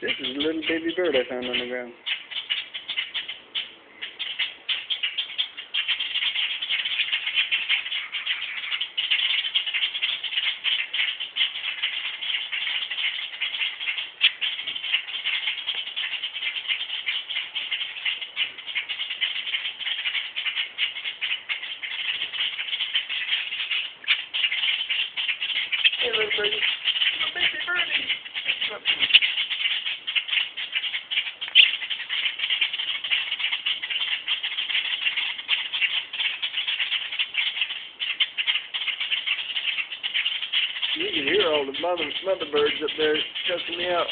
This is a little baby bird I found on the ground. Hey, little birdie. Little baby birdie. You can hear all the mother birds up there cussing me out.